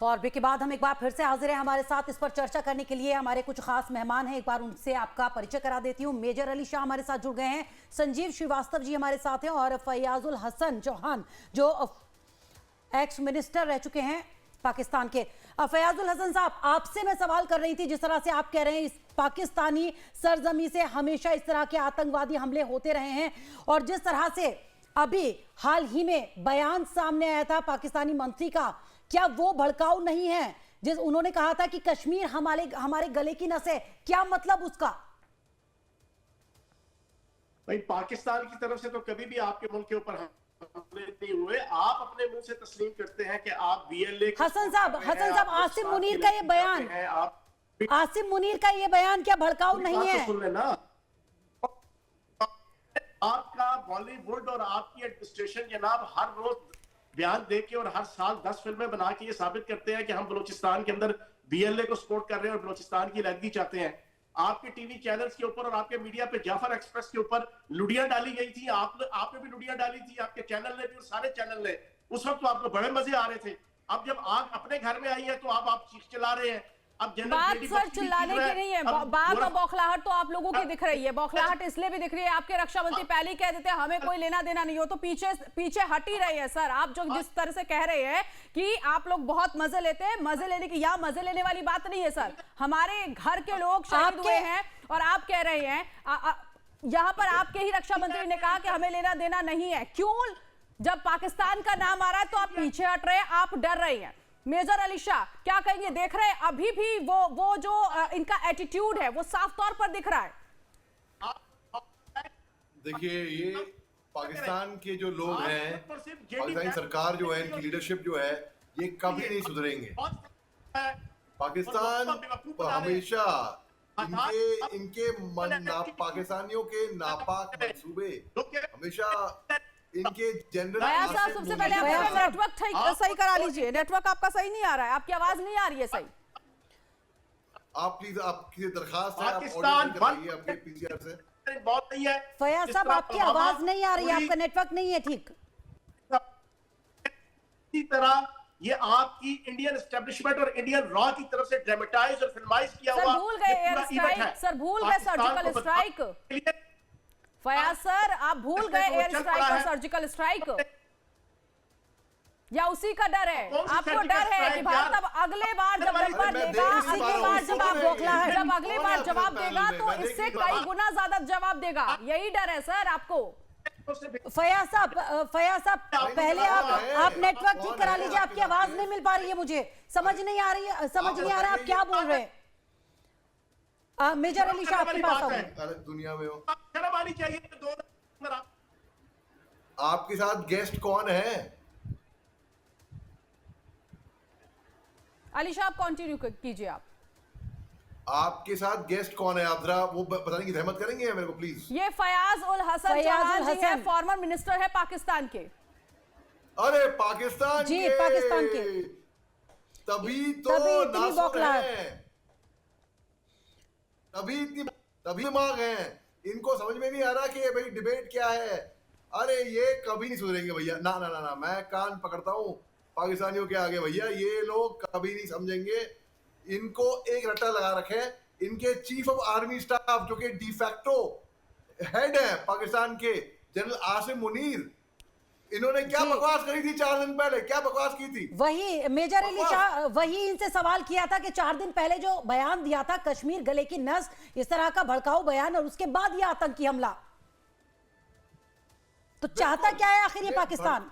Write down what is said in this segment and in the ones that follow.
और ब्रेक के बाद हम एक बार फिर से हाजिर हैं। हमारे साथ इस पर चर्चा करने के लिए हमारे कुछ खास मेहमान हैं। एक बार उनसे आपका परिचय करा देती हूँ। मेजर अली शाह हमारे साथ जुड़ गए हैं, संजीव श्रीवास्तव जी हमारे साथ हैं और फयाजुल हसन चौहान जो एक्स मिनिस्टर रह चुके हैं पाकिस्तान के। फयाजुल हसन साहब, आपसे मैं सवाल कर रही थी, जिस तरह से आप कह रहे हैं इस पाकिस्तानी सरजमी से हमेशा इस तरह के आतंकवादी हमले होते रहे हैं और जिस तरह से अभी हाल ही में बयान सामने आया था पाकिस्तानी मंत्री का, क्या वो भड़काऊ नहीं है? जिस उन्होंने कहा था कि कश्मीर हमारे गले की नस है, क्या मतलब उसका? भाई, पाकिस्तान की तरफ से तो कभी भी आपके मुल्क के ऊपर हमले नहीं हुए। आप अपने मुंह से तस्लीम करते हैं कि आप बीएलए हसन साहब आसिम मुनीर का ये बयान, आसिम मुनीर का ये बयान क्या भड़काऊ नहीं है? सुन लेना, आपका बॉलीवुड और आपकी एडमिनिस्ट्रेशन जनाब हर रोज बयान दे के और हर साल 10 फिल्में बना के ये साबित करते हैं कि हम बलूचिस्तान के अंदर बीएलए को सपोर्ट कर रहे हैं और बलूचिस्तान की अलहदगी चाहते हैं। आपके टीवी चैनल्स के ऊपर और आपके मीडिया पे जाफर एक्सप्रेस के ऊपर लुड़ियां डाली गई थी, आपने भी लुड़ियां डाली थी, आपके चैनल ने भी और सारे चैनल ने। उस वक्त तो आपको बड़े मजे आ रहे थे। अब जब आग अपने घर में आई है तो आप चीख चिल्ला रहे हैं। अब बात सर चिल्लाने की नहीं है, बात और बौखलाहट तो आप लोगों की दिख रही है। बौखलाहट इसलिए भी दिख रही है, आपके रक्षा मंत्री पहले ही कह देते हैं हमें कोई लेना देना नहीं हो, तो पीछे हट ही रहे हैं सर। आप जो जिस तरह से कह रहे हैं कि आप लोग बहुत मजे लेते हैं, मजे लेने की यहाँ मजे लेने वाली बात नहीं है सर। हमारे घर के लोग शहीद हुए हैं और आप कह रहे हैं यहाँ पर आपके ही रक्षा मंत्री ने कहा कि हमें लेना देना नहीं है। क्यों? जब पाकिस्तान का नाम आ रहा है तो आप पीछे हट रहे हैं, आप डर रहे हैं। मेजर अली शाह क्या कहेंगे? देख रहे हैं अभी भी वो जो इनका एटीट्यूड है वो साफ तौर पर दिख रहा है। देखिए, ये पाकिस्तान के जो लोग हैं, पाकिस्तानी सरकार जो है, इनकी लीडरशिप जो है, ये कभी नहीं सुधरेंगे। पाकिस्तान हमेशा इनके पाकिस्तानियों के नापाक मंसूबे हमेशा इनके जनरल। सबसे पहले आप नेटवर्क सही करा लीजिए। नेटवर्क आपका सही नहीं आ रहा है, आपकी आवाज नहीं आ रही है सही। आप प्लीज, आपकी दरखास्त है, पाकिस्तान आपके पीसीआर से बहुत नहीं है। फयाज साहब, आपकी आवाज नहीं आ रही है, आपका नेटवर्क नहीं है ठीक। इसी तरह ये आपकी इंडियन एस्टेब्लिशमेंट और इंडियन रॉ की तरफ से ड्रामेटाइज और फिल्माइज किया हुआ। सर भूल गए एयर स्ट्राइक, सर भूल गए सर्जिकल स्ट्राइक। फयाज सर, आप भूल गए एयर स्ट्राइक और सर्जिकल स्ट्राइक, या उसी का डर है? आपको डर है कि भारत अब अगले बार जब नंबर देगा, अगली बार जब अगली बार जवाब देगा तो इससे कई गुना ज्यादा जवाब देगा, यही डर है सर आपको? फयाज साहब पहले आप नेटवर्क ठीक करा लीजिए। आपकी आवाज नहीं मिल पा रही है, मुझे समझ नहीं आ रही है, समझ नहीं आ रहा आप क्या बोल रहे हैं। मेजर अली शाह आपके पास आऊं। दुनिया में हो, शर्म आनी चाहिए। आपके साथ गेस्ट कौन है? अली शाह आप कंटिन्यू कीजिए। आपके साथ गेस्ट कौन है? आप जरा वो बताने की जहमत करेंगे मेरे को प्लीज। ये फयाज उल हसन चौहान जी हैं, फॉर्मर मिनिस्टर है पाकिस्तान के। अरे पाकिस्तान जी, पाकिस्तान के। तभी तो नासुर हैं, तभी दिमाग हैं। इनको समझ में नहीं आ रहा कि भाई डिबेट क्या है। अरे ये कभी नहीं सुधरेंगे भैया, ना ना ना ना, मैं कान पकड़ता हूँ पाकिस्तानियों के आगे भैया। ये लोग कभी नहीं समझेंगे। इनको एक रट्टा लगा रखे। इनके चीफ ऑफ आर्मी स्टाफ जो कि डिफैक्टो हेड है पाकिस्तान के, जनरल आसिम मुनीर, इन्होंने क्या बकवास करी थी 4 दिन पहले? क्या बकवास की थी? वही मेजर अली शाह, वही इनसे सवाल किया था कि 4 दिन पहले जो बयान दिया था कश्मीर गले की नस, इस तरह का भड़काऊ बयान, और उसके बाद यह आतंकी हमला, तो चाहता क्या है आखिर ये पाकिस्तान?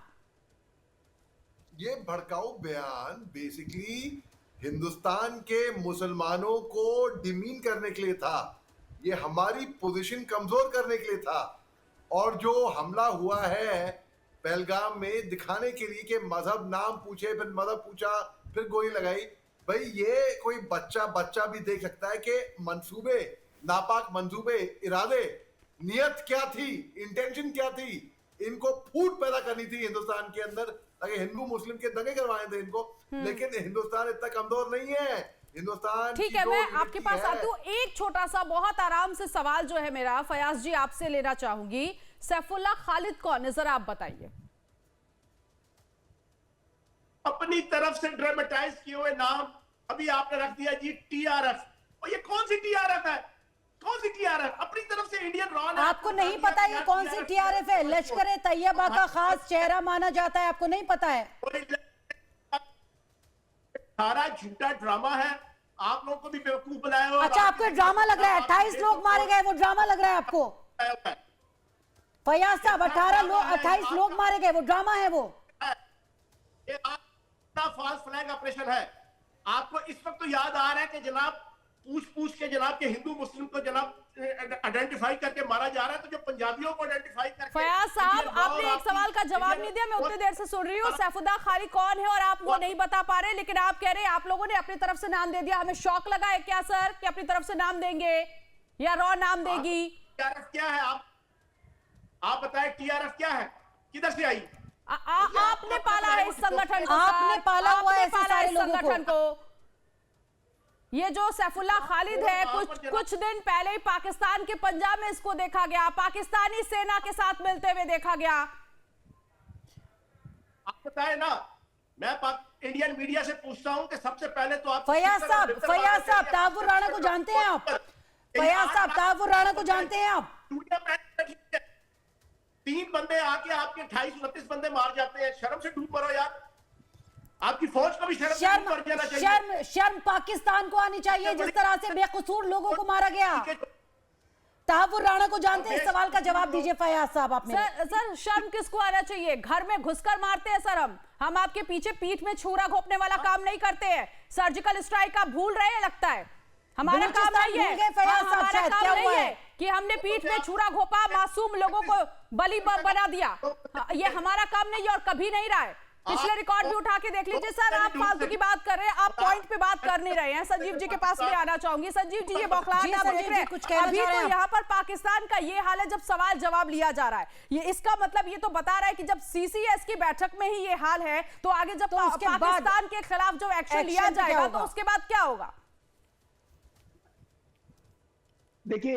ये भड़काऊ बयान बेसिकली हिंदुस्तान के मुसलमानों को डिमीन करने के लिए था। ये हमारी पोजीशन कमजोर करने के लिए था। और जो हमला हुआ है पहलगाम में, दिखाने के लिए कि मजहब नाम पूछे, फिर मजहब पूछा, फिर गोली लगाई। भाई ये कोई बच्चा भी देख सकता है कि मंसूबे, नापाक मंसूबे, इरादे, नियत क्या थी, इंटेंशन क्या थी। इनको फूट पैदा करनी थी हिंदुस्तान के अंदर ताकि हिंदू मुस्लिम के दंगे करवाए थे इनको। लेकिन हिंदुस्तान इतना कमजोर नहीं है। हिंदुस्तान ठीक है, मैं आपके पास आती हूँ। एक छोटा सा बहुत आराम से सवाल जो है मेरा फयाज जी आपसे लेना चाहूंगी। सैफुल्लाह खालिद कौन है, जरा आप बताइए। अपनी तरफ से ड्रामेटाइज किए हुए नाम अभी आपने रख दिया जी टीआरएफ। और ये कौन सी टीआरएफ है? कौन सी टीआरएफ? अपनी तरफ से इंडियन रॉ। आपको नहीं पता ये कौन सी टीआरएफ है? लश्कर तैयबा का खास चेहरा माना जाता है, आपको नहीं पता है? सारा झूठा ड्रामा है, आप लोगों को भी बेवकूफ बनाया हो। अच्छा, आपको ड्रामा लग रहा है? 28 लोग मारे गए, वो ड्रामा लग रहा है आपको? फयाज साहब, 28 लोग मारे गए, वो ड्रामा है? वो फॉल्स फ्लैग ऑपरेशन है। आपको इस वक्त तो याद आ रहा है कि जनाब पूछ के जनाब के हिंदू मुस्लिम को जनाब आइडेंटिफाई करके मारा जा रहा है, तो जो पंजाबियों को आइडेंटिफाई करके। फयाज साहब, आपने एक सवाल का जवाब नहीं दिया, मैं उतनी देर से सुन रही हूँ। सैफुद्दीन खाली कौन है और आप वो नहीं बता पा रहे, लेकिन आप कह रहे हैं आप लोगों ने अपनी तरफ से नाम दे दिया। हमें शौक लगा है क्या सर कि अपनी तरफ से नाम देंगे या रॉ नाम देगी? टीआरएफ क्या है? आप बताएं टीआरएफ क्या है, किधर से आई? आपने पाला है इस संगठन को, आपने पाला हुआ है ऐसे सारे लोगों संगठन को। ये जो सैफुल्लाह खालिद है, कुछ दिन पहले ही पाकिस्तान के पंजाब में इसको देखा गया, पाकिस्तानी सेना के साथ मिलते हुए देखा गया। आप बताएं ना, मैं इंडियन मीडिया से पूछता हूं कि सबसे पहले तो आप फयाज साहब, तहव्वुर राणा को जानते हैं आप? फयाज साहब, तहव्वुर राणा को जानते हैं आप? 3 बंदे आके आपके 28-29 बंदे मार जाते हैं। शर्म से डूब मरो यार। आपकी फौज को भी शर्म पाकिस्तान को आनी चाहिए, जिस तरह से बेकसूर लोगों को मारा गया। तहव्वुर राणा को जानते हैं? इस सवाल का जवाब दीजिए फयाज साहब। आप सर शर्म किसको आना चाहिए? घर में घुसकर मारते हैं सर हम आपके पीछे पीठ में छुरा घोंपने वाला काम नहीं करते हैं। सर्जिकल स्ट्राइक आप भूल रहे हैं लगता है। हमारा काम नहीं है, हमारा काम नहीं है कि हमने पीठ में छुरा घोंपा, मासूम लोगों को बलि बना दिया। ये हमारा काम नहीं है और कभी नहीं रहा है। पिछले रिकॉर्ड भी उठा के देख लीजिए। सर आप फालतू की बात कर रहे हैं, आप पॉइंट पे बात कर नहीं रहे हैं। संजीव जी के पास मैं आना चाहूंगी। संजीव जी, ये बौखलाहट आप देख रहे हैं अभी तो यहाँ पर पाकिस्तान का ये हाल है जब सवाल जवाब लिया जा रहा है। ये इसका मतलब ये तो बता रहा है कि जब सीसीएस की बैठक में ही ये हाल है, तो आगे जब पाकिस्तान के खिलाफ जो एक्शन लिया जाएगा तो उसके बाद क्या होगा? देखिए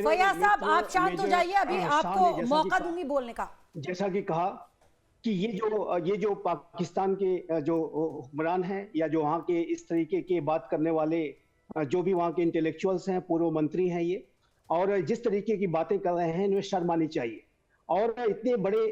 फयाज साहब, आप शांत हो जाइए, अभी आपको मौका दूंगी बोलने का। जैसा कि कहा कि ये जो पाकिस्तान के जो हुक्मरान हैं या जो वहाँ के इस तरीके के बात करने वाले जो भी वहाँ के इंटेलेक्चुअल्स हैं, पूर्व मंत्री हैं ये, और जिस तरीके की बातें कर रहे हैं, इन्हें शर्म आनी चाहिए। और इतने बड़े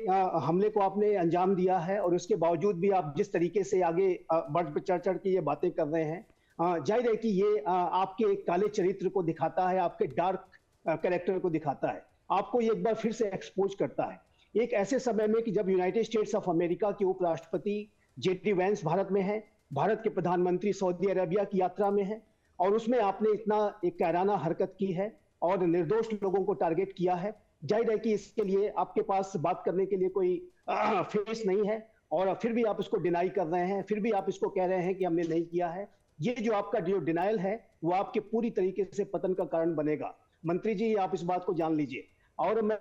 हमले को आपने अंजाम दिया है और उसके बावजूद भी आप जिस तरीके से आगे बढ़ चढ़ के ये बातें कर रहे हैं, जाहिर है कि ये आपके काले चरित्र को दिखाता है, आपके डार्क कैरेक्टर को दिखाता है, आपको ये एक बार फिर से एक्सपोज करता है। एक ऐसे समय में कि जब यूनाइटेड स्टेट्स ऑफ अमेरिका के उपराष्ट्रपति जेडी वैंस भारत में है, भारत के प्रधानमंत्री सऊदी अरेबिया की यात्रा में है, और उसमें आपने इतना एक कायराना हरकत की है और निर्दोष लोगों को टारगेट किया है। जाहिर है कि इसके लिए आपके पास बात करने के लिए कोई फेस नहीं है, और फिर भी आप इसको डिनाई कर रहे हैं, फिर भी आप इसको कह रहे हैं कि हमने नहीं किया है। ये जो आपका जो डिनायल है वो आपके पूरी तरीके से पतन का कारण बनेगा। मंत्री जी, आप इस बात को जान लीजिए। और मैं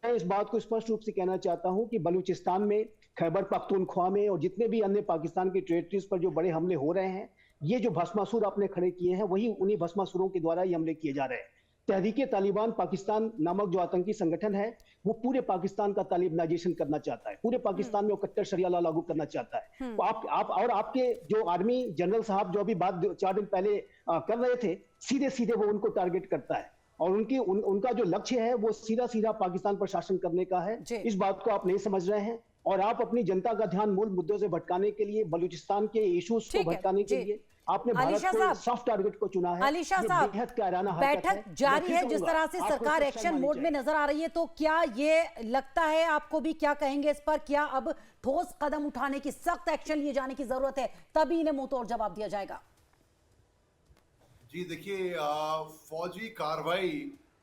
इस बात को स्पष्ट रूप से कहना चाहता हूं कि बलूचिस्तान में, खैबर पख्तूनख्वा में और जितने भी अन्य पाकिस्तान के टेरिटरीज पर जो बड़े हमले हो रहे हैं, ये जो भस्मासुर आपने खड़े किए हैं, वही उन्हीं भस्मासुरों के द्वारा ये हमले किए जा रहे हैं। तहरीक-ए-तालिबान पाकिस्तान नामक जो आतंकी संगठन है, वो पूरे पाकिस्तान का तालिबानाइजेशन करना चाहता है, पूरे पाकिस्तान में वो कट्टर शरिया लॉ लागू करना चाहता है। तो आप और आपके जो आर्मी जनरल साहब जो अभी बात 4 दिन पहले कर रहे थे, सीधे सीधे वो उनको टारगेट करता है, और उनका जो लक्ष्य है वो सीधा सीधा पाकिस्तान पर शासन करने का है। इस बात को आप नहीं समझ रहे हैं, और आप अपनी जनता का ध्यान मूल मुद्दों से भटकाने के लिए, बलूचिस्तान के इश्यूज को भटकाने के लिए आपने भारत को सॉफ्ट टारगेट को चुना है। अलीशा साहब, बैठक जारी है, जिस तरह से सरकार एक्शन मोड में नजर आ रही है, तो क्या ये लगता है आपको भी, क्या कहेंगे इस पर? क्या अब ठोस कदम उठाने की, सख्त एक्शन लिए जाने की जरूरत है, तभी इन्हें मुंह तोड़ जवाब दिया जाएगा? जी देखिए, फौजी कार्रवाई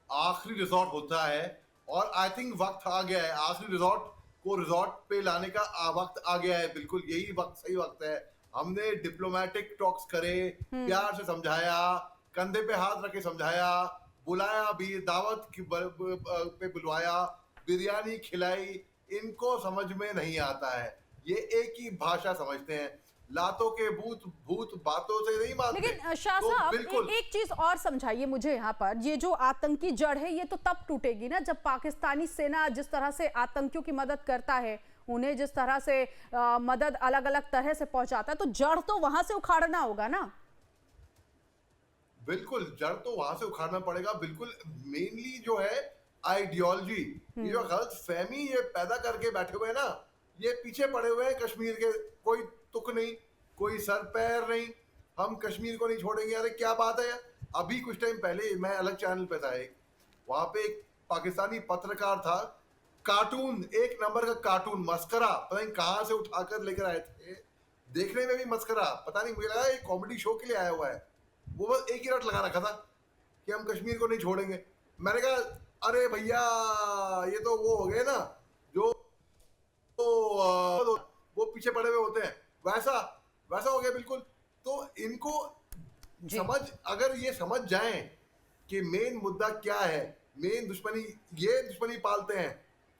आखिरी रिजॉर्ट होता है, और आई थिंक वक्त आ गया है, आखिरी रिजॉर्ट को रिजॉर्ट पे लाने का वक्त आ गया है। बिल्कुल यही वक्त, सही वक्त है। हमने डिप्लोमेटिक टॉक्स करे, प्यार से समझाया, कंधे पे हाथ रखे समझाया, बुलाया भी, दावत पे बुलवाया, बिरयानी खिलाई, इनको समझ में नहीं आता है। ये एक ही भाषा समझते हैं, लातों के भूत बातों से नहीं मानते। लेकिन शाह साहब, एक चीज और समझाइए मुझे यहाँ पर। ये जो आतंकी जड़ है ये तो तब टूटेगी ना जब पाकिस्तानी सेना जिस तरह से आतंकियों की मदद करता है उन्हें जिस तरह से मदद अलग अलग तरह से पहुंचाता है, तो जड़ तो वहां से उखाड़ना होगा ना। बिल्कुल, जड़ तो वहां से उखाड़ना पड़ेगा। बिल्कुल, मेनली जो है आइडियोलॉजी, ये जो गलत फहमी ये पैदा करके बैठे हुए हैं ना, ये पीछे पड़े हुए हैं कश्मीर के। कोई तुक नहीं, कोई सर पैर नहीं, हम कश्मीर को नहीं छोड़ेंगे। अरे क्या बात है। अभी कुछ टाइम पहले मैं अलग चैनल पे था, एक वहां पे एक पाकिस्तानी पत्रकार था, कार्टून, एक नंबर का कार्टून, मस्करा, पता नहीं कहां से उठाकर लेकर आए थे, देखने में भी मस्करा, पता नहीं, मुझे लगा एक कॉमेडी शो के लिए आया हुआ है। वो बस एक ही रट लगा रखा था कि हम कश्मीर को नहीं छोड़ेंगे। मैंने कहा अरे भैया ये तो वो हो गए ना जो वो पीछे पड़े हुए होते हैं, वैसा वैसा हो गया बिल्कुल। तो इनको समझ, अगर ये समझ जाएं कि मेन मुद्दा क्या है, मेन दुश्मनी, ये दुश्मनी पालते हैं,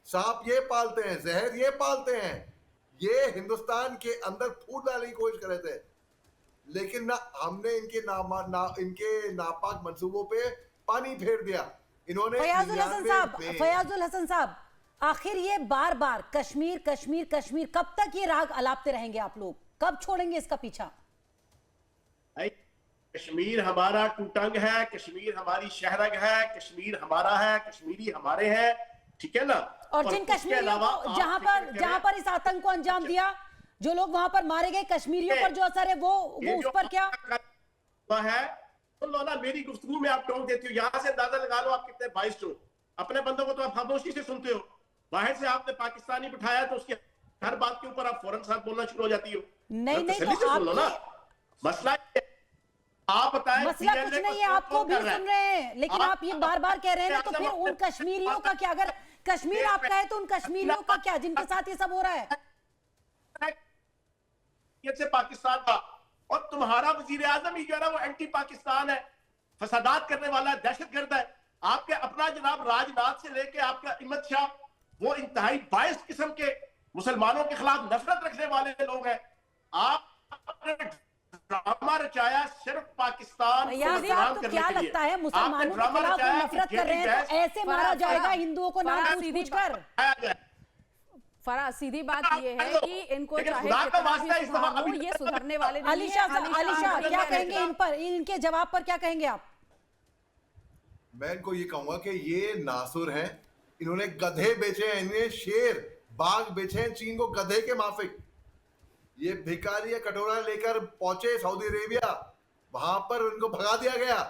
सांप ये पालते हैं, जहर ये पालते हैं, ये हिंदुस्तान के अंदर फूट डालने की कोशिश कर रहे थे, लेकिन ना हमने इनके इनके नापाक मंसूबों पे पानी फेर दिया। इन्होंने फयाजुल हसन साहब, आखिर ये बार बार कश्मीर कश्मीर कश्मीर, कब तक ये राग अलापते रहेंगे आप लोग? कब छोड़ेंगे इसका पीछा? कश्मीर हमारा टूटंग है, कश्मीर हमारी शहरग है, कश्मीर हमारा है, कश्मीरी हमारे हैं, ठीक है ना। और जिन कश्मीरियों को जहां पर इस आतंक को अंजाम दिया, जो लोग वहां पर मारे गए, कश्मीरियों पर जो असर है वो उस पर क्या है? सुन लो ना, मेरी गुफ्तगू में आप टोक देती हो, यहां से अंदाजा लगा लो आप कितने 22 टोक। अपने बंदों को तो आप खामोशी से सुनते हो, बाहर से आपने पाकिस्तानी बिठाया तो उसके हर बात के ऊपर आप फौरन साथ बोलना शुरू हो जाती हो। नहीं नहीं, तो सुन लो ना, मसला आप बताएं। मसला कुछ नहीं है, आपको भी सुन रहे हैं, लेकिन आप ये बार बार कह रहे हैं ना, तो फिर उन कश्मीरियों का क्या? अगर कश्मीर आप कहे तो उन कश्मीरियों का क्या जिनके साथ ये सब हो रहा है? से पाकिस्तान का, और तुम्हारा वजीर आजम ही जो है ना वो एंटी पाकिस्तान है, फसादात करने वाला है, दहशतगर्द है। आपके अपना जनाब राजनाथ से लेके आपका अहमद शाह, वो इंतहाई बाइस किस्म के मुसलमानों के खिलाफ नफरत रखने वाले लोग हैं। आपने ड्रामा रचाया सिर्फ पाकिस्तान को बदनाम करने क्या के लिए। लगता है मुसलमानों के खिलाफ नफरत कर रहे हैं तो ऐसे मारा जाएगा हिंदुओं को ना पूछ कर? फराज, सीधी बात ये है कि इनको चाहे कितना भी ये सुधरने वाले नहीं हैं। अलीशा क्या कहेंगे इन पर, इनके जवाब पर क्या कहेंगे आप? मैं इनको ये कहूंगा कि ये नासुर हैं, इन्होंने गधे बेचे हैं, इन्हें शेर बाघ बेचे हैं चीन को गधे के माफिक। ये भिखारी या कटोरा लेकर पहुंचे सऊदी अरेबिया, वहां पर उनको भगा दिया गया।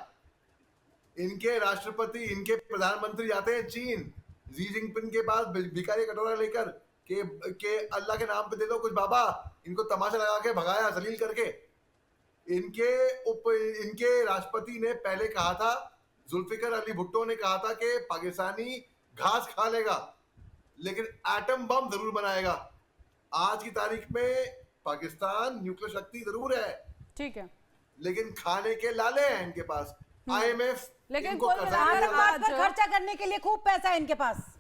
इनके राष्ट्रपति, इनके प्रधानमंत्री जाते हैं चीन, जी जिनपिंग के पास भिखारी कटोरा लेकर के अल्लाह के नाम पे दे दो कुछ बाबा, इनको तमाशा लगा के भगाया जलील करके। इनके राष्ट्रपति ने पहले कहा था, जुल्फिकर अली भुट्टो ने कहा था कि पाकिस्तानी घास खा लेगा लेकिन एटम बम जरूर बनाएगा। आज की तारीख में पाकिस्तान न्यूक्लियर शक्ति जरूर है, ठीक है, लेकिन खाने के लाले हैं इनके पास। IMF लेकिन खर्चा करने के लिए खूब पैसा है इनके पास।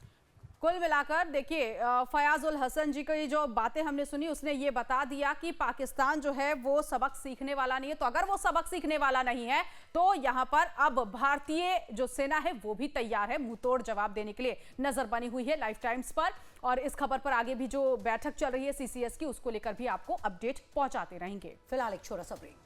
कुल मिलाकर देखिए, फयाजुल हसन जी की जो बातें हमने सुनी, उसने ये बता दिया कि पाकिस्तान जो है वो सबक सीखने वाला नहीं है। तो अगर वो सबक सीखने वाला नहीं है तो यहाँ पर अब भारतीय जो सेना है वो भी तैयार है मुंहतोड़ जवाब देने के लिए। नजर बनी हुई है लाइफ टाइम्स पर, और इस खबर पर आगे भी जो बैठक चल रही है CCS की, उसको लेकर भी आपको अपडेट पहुंचाते रहेंगे। फिलहाल एक छोटा सा ब्रेक।